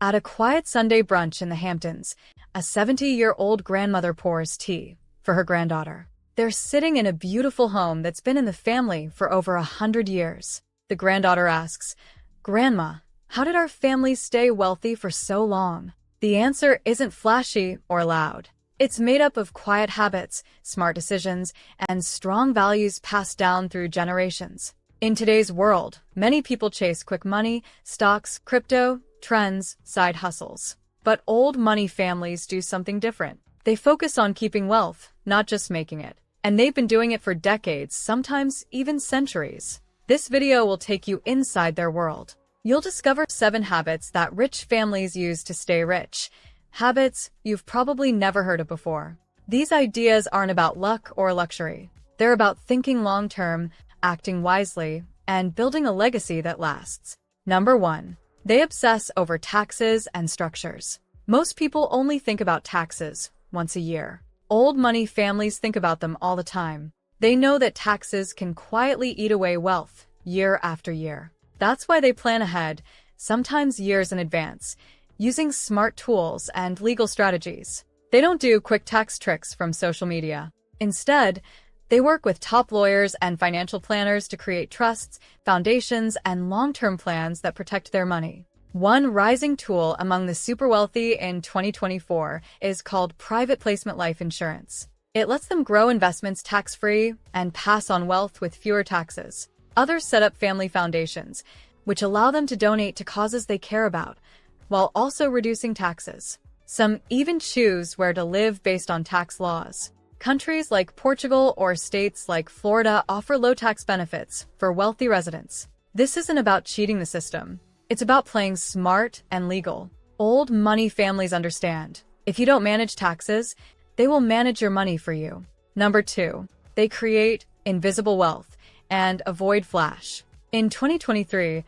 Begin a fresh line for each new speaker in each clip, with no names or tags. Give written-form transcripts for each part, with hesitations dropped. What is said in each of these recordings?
At a quiet Sunday brunch in the Hamptons, a 70-year-old grandmother pours tea for her granddaughter. They're sitting in a beautiful home that's been in the family for over 100 years. The granddaughter asks, "Grandma, how did our family stay wealthy for so long?" The answer isn't flashy or loud. It's made up of quiet habits, smart decisions, and strong values passed down through generations. In today's world, many people chase quick money, stocks, crypto, trends, side hustles. But old money families do something different. They focus on keeping wealth, not just making it. And they've been doing it for decades, sometimes even centuries. This video will take you inside their world. You'll discover 7 habits that rich families use to stay rich. Habits you've probably never heard of before. These ideas aren't about luck or luxury. They're about thinking long-term, acting wisely, and building a legacy that lasts. Number 1. They obsess over taxes and structures. Most people only think about taxes once a year. Old money families think about them all the time. They know that taxes can quietly eat away wealth year after year. That's why they plan ahead, sometimes years in advance, using smart tools and legal strategies. They don't do quick tax tricks from social media. Instead, they work with top lawyers and financial planners to create trusts, foundations, and long-term plans that protect their money. One rising tool among the super wealthy in 2024 is called private placement life insurance. It lets them grow investments tax-free and pass on wealth with fewer taxes. Others set up family foundations, which allow them to donate to causes they care about, while also reducing taxes. Some even choose where to live based on tax laws. Countries like Portugal or states like Florida offer low tax benefits for wealthy residents. This isn't about cheating the system. It's about playing smart and legal. Old money families understand. If you don't manage taxes, they will manage your money for you. Number 2. They create invisible wealth and avoid flash. In 2023,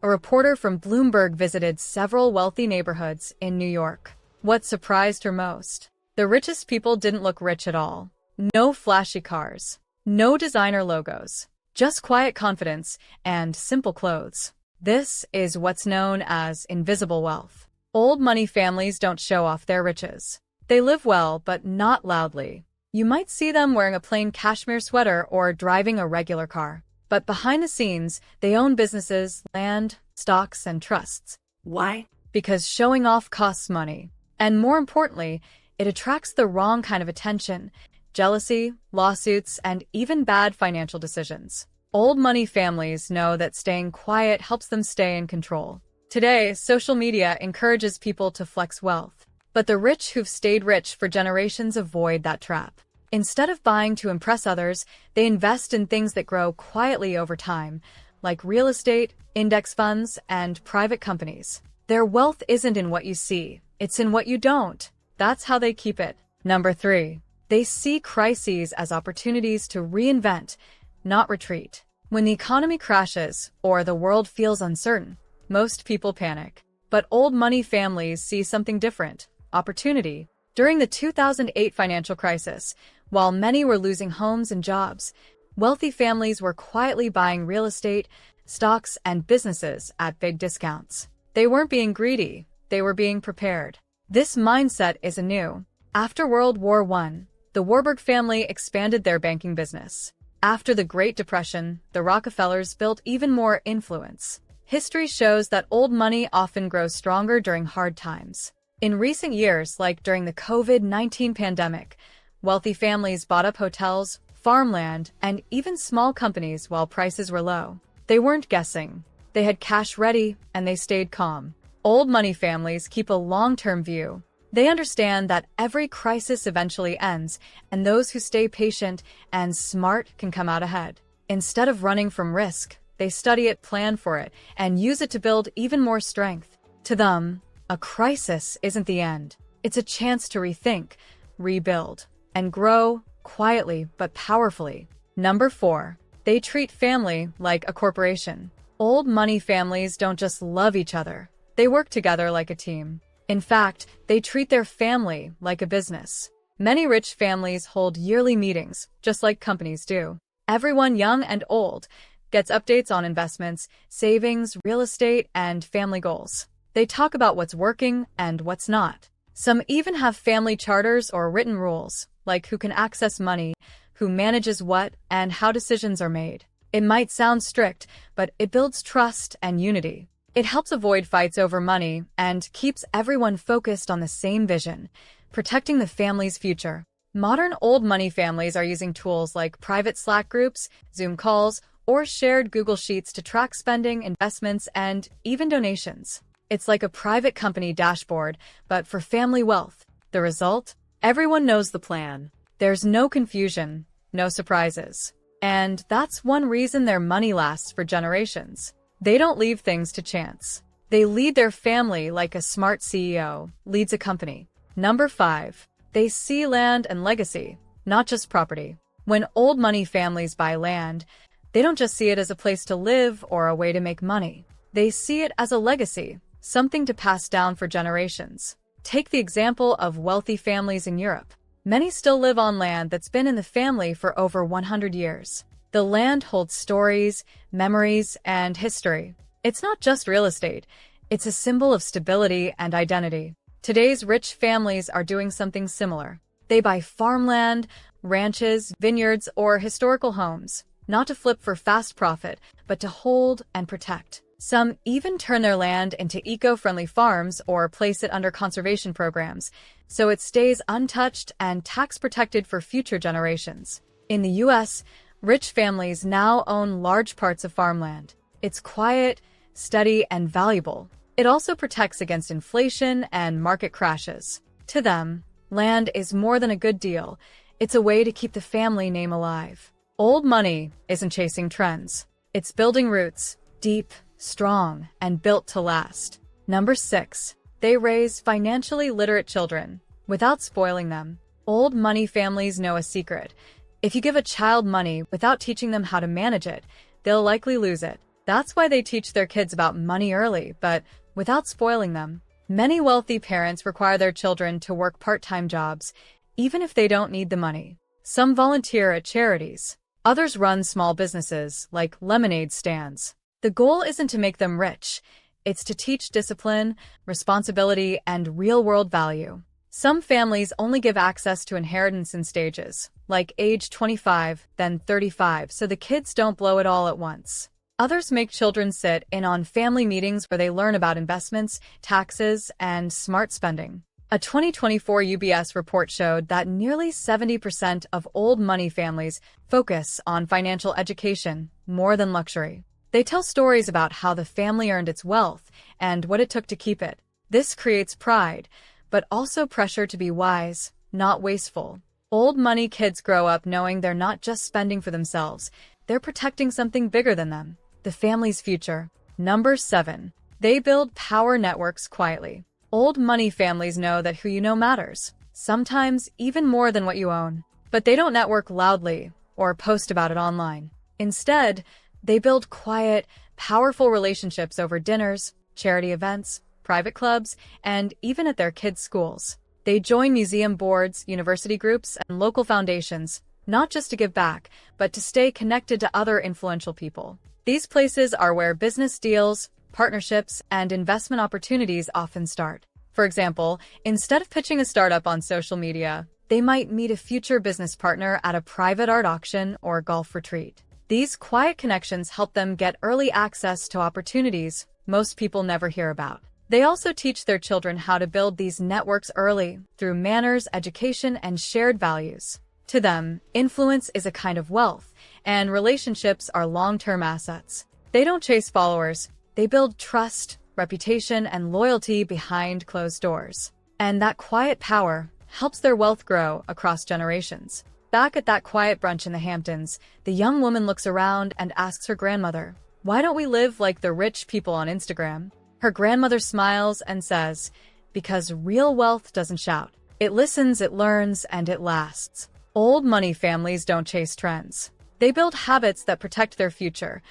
a reporter from Bloomberg visited several wealthy neighborhoods in New York. What surprised her most? The richest people didn't look rich at all. No flashy cars, no designer logos, just quiet confidence and simple clothes. This is what's known as invisible wealth. Old money families don't show off their riches. They live well, but not loudly. You might see them wearing a plain cashmere sweater or driving a regular car. But behind the scenes, they own businesses, land, stocks, and trusts. Why? Because showing off costs money. And more importantly, it attracts the wrong kind of attention: jealousy, lawsuits, and even bad financial decisions. Old money families know that staying quiet helps them stay in control. Today, social media encourages people to flex wealth. But the rich who've stayed rich for generations avoid that trap. Instead of buying to impress others, they invest in things that grow quietly over time, like real estate, index funds, and private companies. Their wealth isn't in what you see, it's in what you don't. That's how they keep it. Number 3. They see crises as opportunities to reinvent, not retreat. When the economy crashes or the world feels uncertain, most people panic. But old money families see something different: opportunity. During the 2008 financial crisis, while many were losing homes and jobs, wealthy families were quietly buying real estate, stocks, and businesses at big discounts. They weren't being greedy, they were being prepared. This mindset isn't new. After World War I, the Warburg family expanded their banking business. After the Great Depression, the Rockefellers built even more influence. History shows that old money often grows stronger during hard times. In recent years, like during the COVID-19 pandemic, wealthy families bought up hotels, farmland, and even small companies while prices were low. They weren't guessing. They had cash ready, and they stayed calm. Old money families keep a long-term view. They understand that every crisis eventually ends, and those who stay patient and smart can come out ahead. Instead of running from risk, they study it, plan for it, and use it to build even more strength. To them, a crisis isn't the end. It's a chance to rethink, rebuild, and grow quietly but powerfully. Number 4. They treat family like a corporation. Old money families don't just love each other. They work together like a team. In fact, they treat their family like a business. Many rich families hold yearly meetings, just like companies do. Everyone, young and old, gets updates on investments, savings, real estate, and family goals. They talk about what's working and what's not. Some even have family charters or written rules, like who can access money, who manages what, and how decisions are made. It might sound strict, but it builds trust and unity. It helps avoid fights over money and keeps everyone focused on the same vision, protecting the family's future. Modern old money families are using tools like private Slack groups, Zoom calls, or shared Google Sheets to track spending, investments, and even donations. It's like a private company dashboard, but for family wealth. The result? Everyone knows the plan. There's no confusion, no surprises. And that's one reason their money lasts for generations. They don't leave things to chance. They lead their family like a smart CEO leads a company. Number 5. They see land and legacy, not just property. When old money families buy land, they don't just see it as a place to live or a way to make money. They see it as a legacy, something to pass down for generations. Take the example of wealthy families in Europe. Many still live on land that's been in the family for over 100 years. The land holds stories, memories, and history. It's not just real estate. It's a symbol of stability and identity. Today's rich families are doing something similar. They buy farmland, ranches, vineyards, or historical homes, not to flip for fast profit, but to hold and protect. Some even turn their land into eco-friendly farms or place it under conservation programs, so it stays untouched and tax-protected for future generations. In the U.S., rich families now own large parts of farmland. It's quiet, steady, and valuable. It also protects against inflation and market crashes. To them, land is more than a good deal. It's a way to keep the family name alive. Old money isn't chasing trends. It's building roots, deep, strong, and built to last. Number 6. They raise financially literate children without spoiling them. Old money families know a secret. If you give a child money without teaching them how to manage it, they'll likely lose it. That's why they teach their kids about money early, but without spoiling them. Many wealthy parents require their children to work part-time jobs, even if they don't need the money. Some volunteer at charities. Others run small businesses, like lemonade stands. The goal isn't to make them rich. It's to teach discipline, responsibility, and real-world value. Some families only give access to inheritance in stages, like age 25, then 35, so the kids don't blow it all at once. Others make children sit in on family meetings where they learn about investments, taxes, and smart spending. A 2024 UBS report showed that nearly 70% of old money families focus on financial education more than luxury. They tell stories about how the family earned its wealth and what it took to keep it. This creates pride, but also pressure to be wise, not wasteful. Old money kids grow up knowing they're not just spending for themselves, they're protecting something bigger than them, the family's future. Number 7. They build power networks quietly. Old money families know that who you know matters, sometimes even more than what you own. But they don't network loudly or post about it online. Instead, they build quiet, powerful relationships over dinners, charity events, private clubs, and even at their kids' schools. They join museum boards, university groups, and local foundations, not just to give back, but to stay connected to other influential people. These places are where business deals, partnerships, and investment opportunities often start. For example, instead of pitching a startup on social media, they might meet a future business partner at a private art auction or golf retreat. These quiet connections help them get early access to opportunities most people never hear about. They also teach their children how to build these networks early through manners, education, and shared values. To them, influence is a kind of wealth, and relationships are long-term assets. They don't chase followers. They build trust, reputation, and loyalty behind closed doors. And that quiet power helps their wealth grow across generations. Back at that quiet brunch in the Hamptons, the young woman looks around and asks her grandmother, "Why don't we live like the rich people on Instagram?" Her grandmother smiles and says, "Because real wealth doesn't shout. It listens, it learns, and it lasts." Old money families don't chase trends. They build habits that protect their future.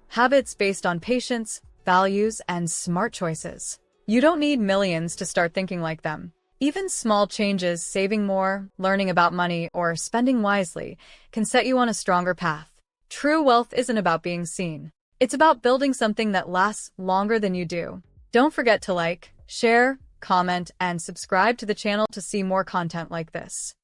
Habits based on patience, values, and smart choices. You don't need millions to start thinking like them. Even small changes, saving more, learning about money, or spending wisely, can set you on a stronger path. True wealth isn't about being seen. It's about building something that lasts longer than you do. Don't forget to like, share, comment, and subscribe to the channel to see more content like this.